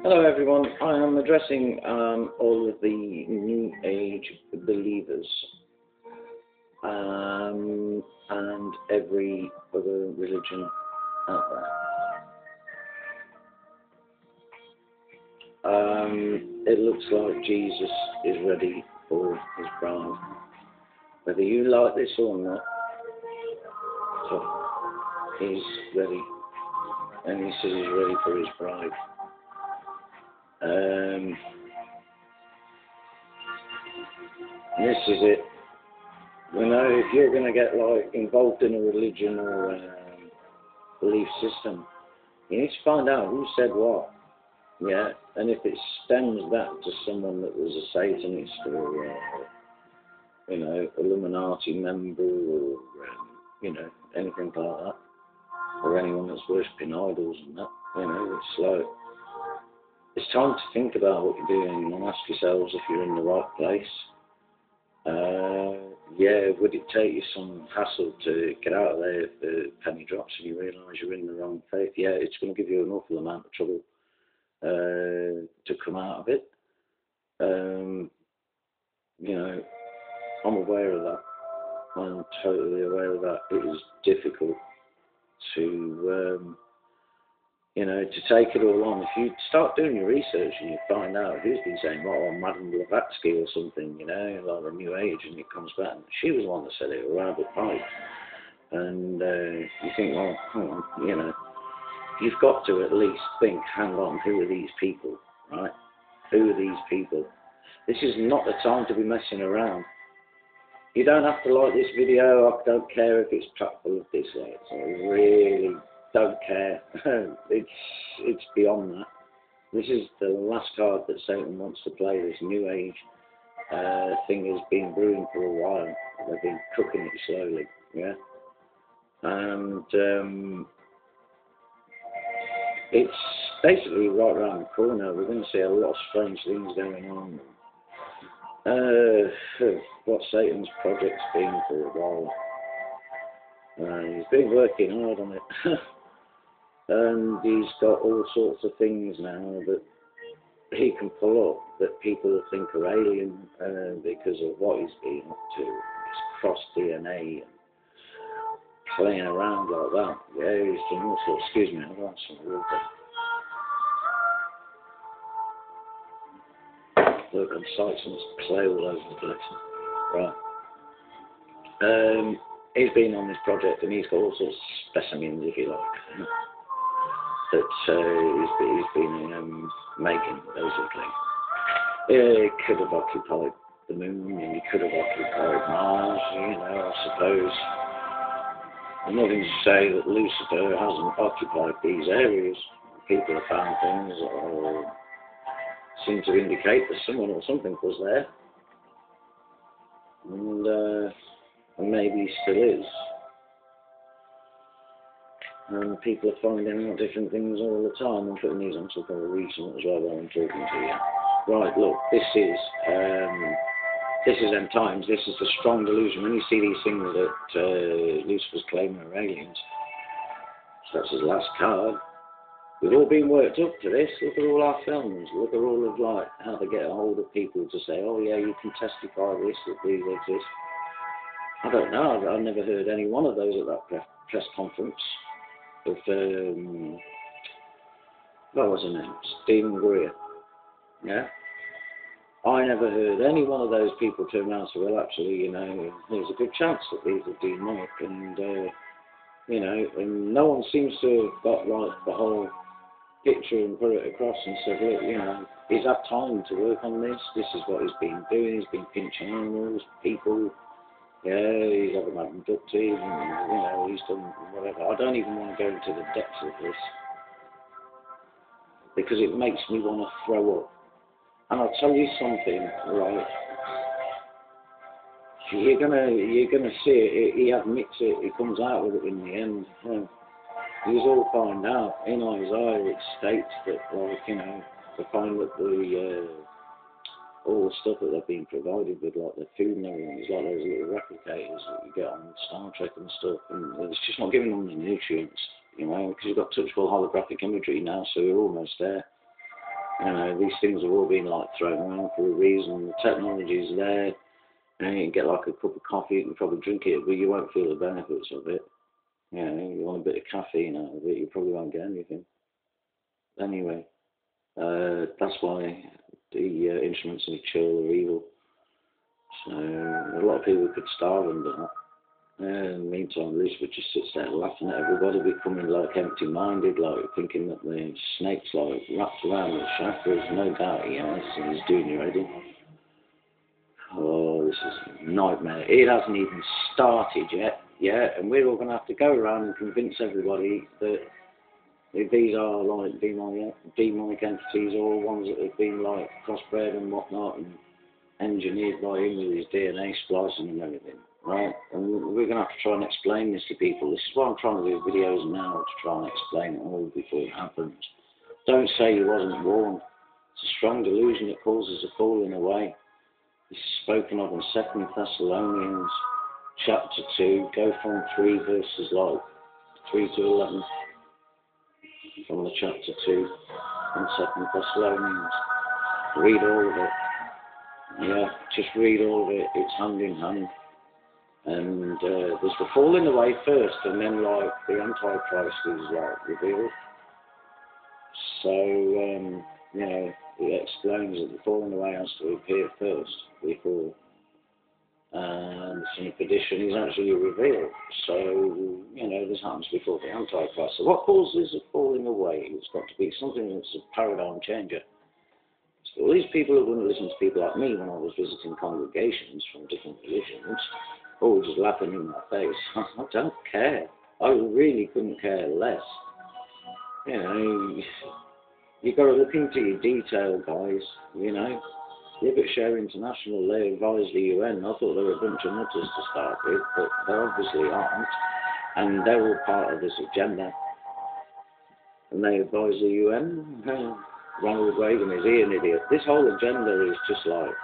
Hello everyone, I am addressing all of the New Age believers and every other religion out there. It looks like Jesus is ready for his bride. Whether you like this or not, so he's ready, and he says he's ready for his bride. This is it. You know, if you're going to get like involved in a religion or belief system, you need to find out who said what. Yeah, and if it stems back to someone that was a Satanist or you know, Illuminati member or anything like that, or anyone that's worshipping idols and that, you know, it's like, it's time to think about what you're doing and ask yourselves if you're in the right place. Yeah, would it take you some hassle to get out of there if the penny drops and you realise you're in the wrong faith? Yeah, it's going to give you an awful amount of trouble to come out of it. You know, I'm aware of that. I'm totally aware of that. It is difficult to you know, to take it all on. If you start doing your research and you find out who's been saying, well, Madame Blavatsky or something, you know, like the New Age, and it comes back, and she was the one that said it, or Albert Pike. And you think, well, hang on, you know, you've got to at least think, hang on, who are these people, right? Who are these people? This is not the time to be messing around. You don't have to like this video. I don't care if it's packed full of dislikes. I really don't care. It's beyond that. This is the last card that Satan wants to play. This New Age thing has been brewing for a while. They've been cooking it slowly, yeah. And it's basically right around the corner. We're going to see a lot of strange things going on. What Satan's project's been for a while. He's been working hard on it. And he's got all sorts of things now that he can pull up that people think are alien because of what he's been up to. His cross DNA and playing around like that. Yeah, he's done all sorts. Excuse me, I want some water. Look, on sites and there's clay all over the place. Right. He's been on this project and he's got all sorts of specimens, if you like, that he's been making, basically. He could have occupied the moon and he could have occupied Mars, you know, I suppose. And nothing to say that Lucifer hasn't occupied these areas. People have found things or seem to indicate that someone or something was there. And maybe still is. And people are finding out different things all the time. I'm putting these on some kind of reason as well while I'm talking to you. Right, look, this is end times. This is the strong delusion. When you see these things that Lucifer's claiming are aliens, so that's his last card. We've all been worked up to this. Look at all our films. Look at all of like how they get a hold of people to say, oh yeah, you can testify this, that these exist. I don't know. I've never heard any one of those at that press conference. Of what was her name? Stephen Greer. Yeah. I never heard any one of those people turn around and say, well, actually, you know, there's a good chance that these are demonic, and you know, and no one seems to have got like the whole picture and put it across and said, look, you know, he's had time to work on this. This is what he's been doing. He's been pinching animals, people. Yeah, he's having them abducted, and, you know, he's done whatever. I don't even want to go into the depths of this because it makes me want to throw up. And I'll tell you something, right? You're gonna see it. He admits it. He comes out with it in the end. Yeah. You'll all find out. In Isaiah, it states that, like, you know, they find that all the stuff that they've been provided with, like the food and everything, is like those little replicators that you get on Star Trek and stuff, and it's just not giving them the nutrients, you know, because you've got touchable holographic imagery now, so we're almost there. You know, these things have all been like thrown around for a reason. The technology's there. You know, you can get like a cup of coffee, you can probably drink it, but you won't feel the benefits of it. You know, you want a bit of caffeine out of it, you probably won't get anything. Anyway, that's why the instruments in the chill are evil. So a lot of people could starve under that. In the meantime, Elizabeth just sits there laughing at everybody, becoming like empty-minded, like thinking that the snake's like wrapped around the chakras. No doubt, he's doing your head in. Oh, this is a nightmare. It hasn't even started yet, and we're all going to have to go around and convince everybody that if these are like demonic entities or ones that have been like crossbred and whatnot and engineered by him with his DNA splicing and everything, right? And we're going to have to try and explain this to people. This is why I'm trying to do videos now, to try and explain it all before it happens. Don't say you wasn't warned. It's a strong delusion that causes a falling away. This is spoken of in 2 Thessalonians chapter 2, go from 3 verses like 3 to 11, from the chapter 2 in 2 Thessalonians. Read all of it. Yeah, just read all of it. It's hand in hand. And there's the falling away first, and then like the Antichrist is like revealed. So it explains that the falling away has to appear first before the son of perdition is actually revealed. So this happens before the Antichrist. So what causes a falling away? It's got to be something that's a paradigm changer. So all these people who wouldn't listen to people like me when I was visiting congregations from different religions, all just laughing in my face. I don't care. I really couldn't care less. You've got to look into your detail, guys. Liberty Share International, they advise the UN. I thought they were a bunch of nutters to start with, but they obviously aren't. And they're all part of this agenda. And they advise the UN. Ronald Reagan, is he an idiot? This whole agenda is just like,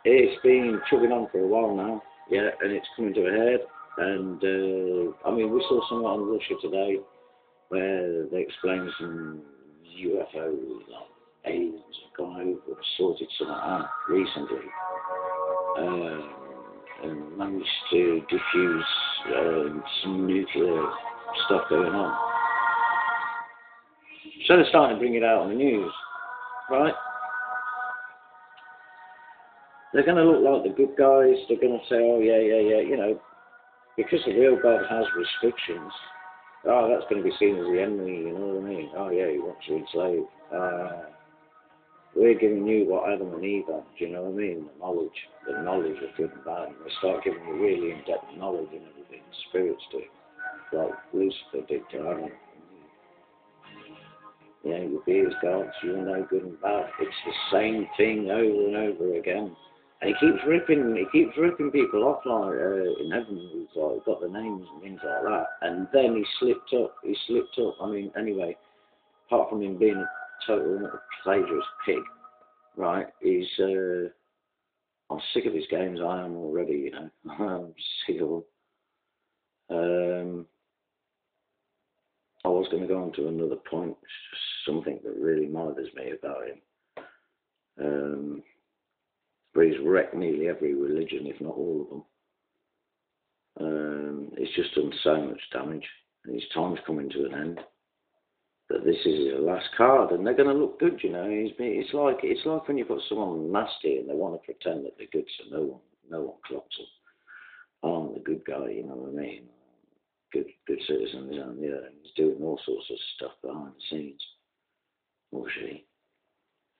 it's been chugging on for a while now, and it's coming to a head. And we saw something on Russia today where they explained some UFOs, like aliens have gone over, sorted something out recently, and managed to diffuse some nuclear stuff going on. So they're starting to bring it out on the news, right? They're going to look like the good guys. They're going to say, oh, yeah, because the real God has restrictions. Oh, that's going to be seen as the enemy, you know what I mean? Oh, yeah, he wants to enslave. We're giving you what Adam and Eve had, do you know what I mean? The knowledge of good and bad. And they start giving you really in-depth knowledge and everything. Spirits do, like Lucifer did to Adam. You be as gods, you'll know good and bad. It's the same thing over and over again. And he keeps ripping people off like in heaven. He's like got the names and things like that. And then he slipped up. Anyway, apart from him being a total plagiarist pig, right? I'm sick of his games. I am already. I'm sick of them. I was going to go on to another point. It's just something that really bothers me about him. But he's wrecked nearly every religion, if not all of them. He's just done so much damage, and his time's coming to an end. But this is his last card, and they're going to look good, It's like when you've got someone nasty and they want to pretend that they're good, so no one clocks them. I'm the good guy, you know what I mean? Good citizens, and he's doing all sorts of stuff behind the scenes. Or she,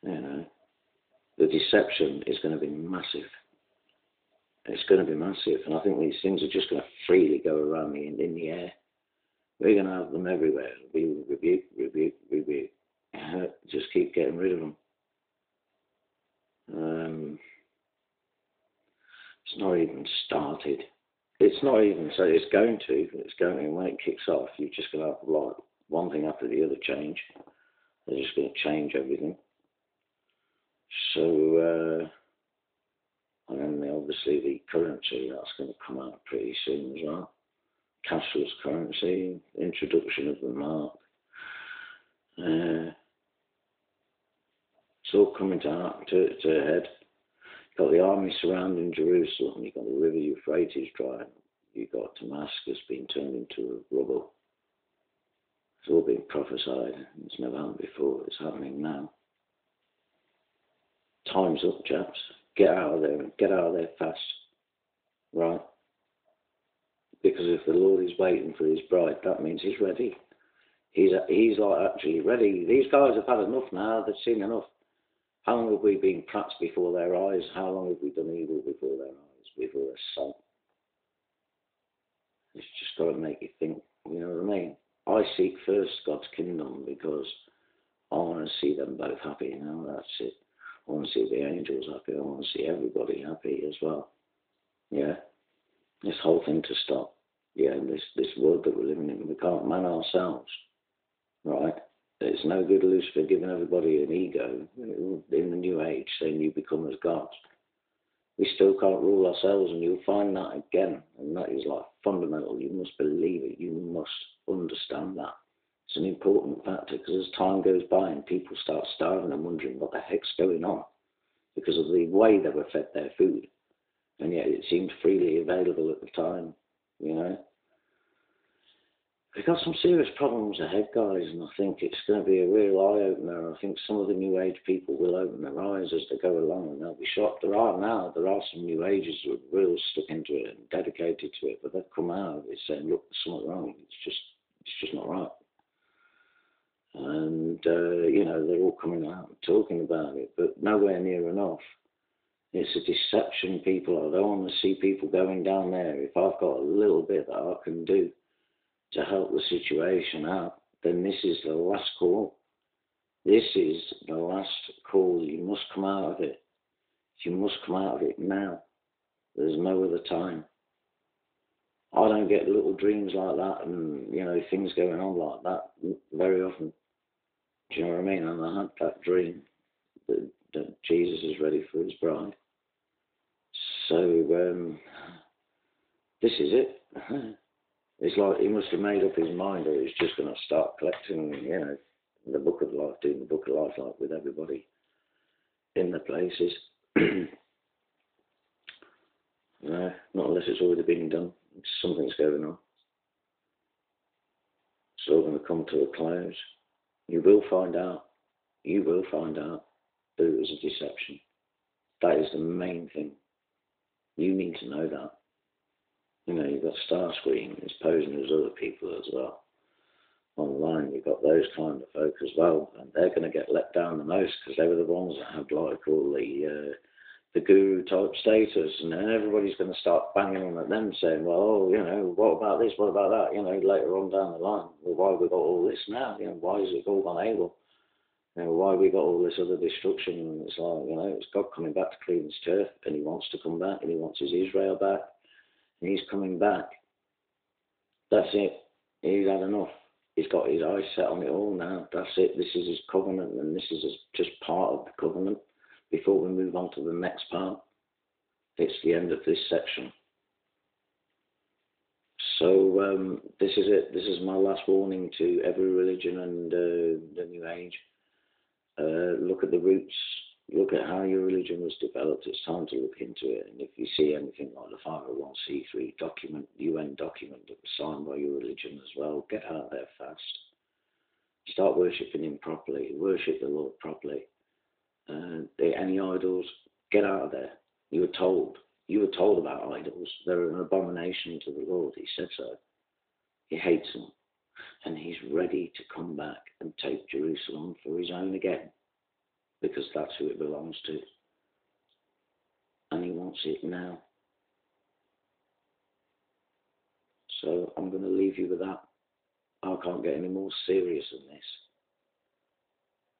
the deception is going to be massive. It's going to be massive, and I think these things are just going to freely go around in the air. We're going to have them everywhere. It'll be rebuke. Just keep getting rid of them. It's not even started. It's not even so. It's going to. And when it kicks off, you're just going to have like one thing after the other change. They're just going to change everything. So, and then obviously the currency that's going to come out pretty soon as well. Cashless currency, introduction of the mark. It's all coming to a head. You've got the army surrounding Jerusalem. You've got the river Euphrates drying up. You've got Damascus being turned into a rubble. It's all been prophesied. It's never happened before. It's happening now. Time's up, chaps. Get out of there and get out of there fast. Right? Because if the Lord is waiting for his bride, that means he's ready. He's like actually ready. These guys have had enough now. They've seen enough. How long have we been prats before their eyes? How long have we done evil before their eyes, before their sight? It's just got to make you think. You know what I mean? I seek first God's kingdom because I want to see them both happy. You know, that's it. I want to see the angels happy. I want to see everybody happy as well. Yeah. This whole thing to stop. Yeah, this world that we're living in, we can't man ourselves. Right? It's no good Lucifer giving everybody an ego in the new age, saying you become as gods. We still can't rule ourselves, and you'll find that again. And that is like fundamental. You must believe it. You must understand that. It's an important factor because as time goes by and people start starving and wondering what the heck's going on because of the way they were fed their food. And yet it seemed freely available at the time, you know. We've got some serious problems ahead, guys, and I think it's going to be a real eye-opener. I think some of the New Age people will open their eyes as they go along, and they'll be shocked. There are some New Agers who are real stuck into it and dedicated to it, but they've come out of it saying, look, there's something wrong. It's just not right. And, you know, they're all coming out and talking about it, but nowhere near enough. It's a deception, people. I don't want to see people going down there. If I've got a little bit that I can do to help the situation out, then this is the last call. This is the last call. You must come out of it. You must come out of it now. There's no other time. I don't get little dreams like that and, you know, things going on like that very often. Do you know what I mean? And I had that dream that Jesus is ready for his bride. So, this is it. It's like he must have made up his mind that he's just going to start collecting, you know, the book of life, doing the book of life like with everybody in the places. No, not unless it's already been done. Something's going on. It's all going to come to a close. You will find out. You will find out that it was a deception. That is the main thing. You need to know that. You know, you've got Starscream is posing as other people as well. Online, you've got those kind of folk as well, and they're going to get let down the most because they were the ones that had like all the guru type status, and then everybody's going to start banging on at them, saying, "Well, oh, you know, what about this? What about that?" You know, later on down the line, well, why have we got all this now? You know, why is it all gone able? You know, why have we got all this other destruction? And it's like, you know, it's God coming back to clean his turf, and he wants to come back, and he wants his Israel back. And he's coming back. That's it. He's had enough. He's got his eyes set on it all now. That's it. This is his covenant, and this is just part of the covenant. Before we move on to the next part, it's the end of this section. So this is it. This is my last warning to every religion and the New Age. Look at the roots. Look at how your religion was developed. It's time to look into it. And if you see anything like the 501c3 document, UN document that was signed by your religion as well, get out there fast. Start worshipping him properly. Worship the Lord properly. Any idols, get out of there. You were told. You were told about idols. They're an abomination to the Lord. He said so. He hates them. And he's ready to come back and take Jerusalem for his own again. Because that's who it belongs to. And he wants it now. So I'm going to leave you with that. I can't get any more serious than this.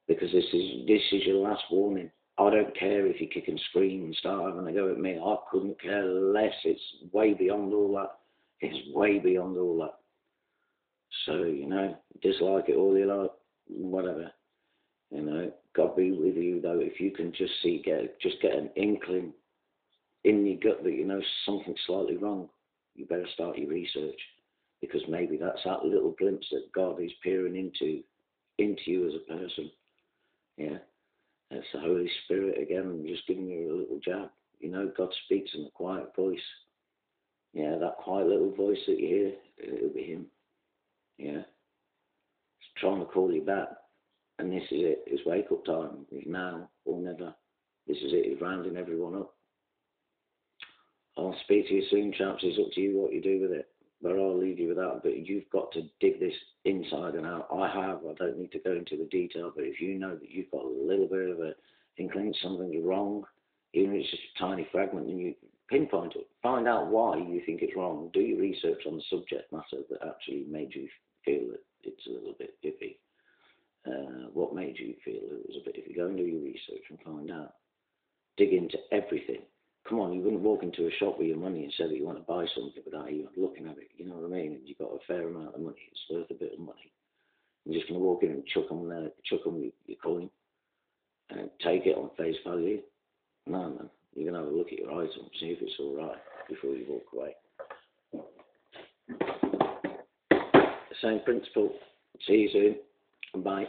Because this is your last warning. I don't care if you kick and scream and start having a go at me. I couldn't care less. It's way beyond all that. It's way beyond all that. So, you know, dislike it all you like, whatever. You know, God be with you though. If you can just get an inkling in your gut that you know something's slightly wrong, you better start your research, because maybe that's that little glimpse that God is peering into you as a person. Yeah, It's the Holy Spirit again, just giving you a little jab. You know, God speaks in a quiet voice. Yeah, that quiet little voice that you hear, it'll be Him. Yeah. It's trying to call you back. And this is it. It's wake up time. It's now or never. This is it. It's rounding everyone up. I'll speak to you soon, chaps. It's up to you what you do with it. But I'll leave you with that. But you've got to dig this inside and out. I have. I don't need to go into the detail. But if you know that you've got a little bit of an inkling something's wrong, even if it's just a tiny fragment, and you pinpoint it, find out why you think it's wrong. Do your research on the subject matter that actually made you feel that it's a little bit iffy. What made you feel it was a bit iffy? Go and do your research and find out. Dig into everything. Come on, you wouldn't walk into a shop with your money and say that you want to buy something without even looking at it. You know what I mean? And you've got a fair amount of money. It's worth a bit of money. You're just going to walk in and chuck them your coin and take it on face value. No, man. You're going to have a look at your item, see if it's all right before you walk away. The same principle. See you soon. Bye.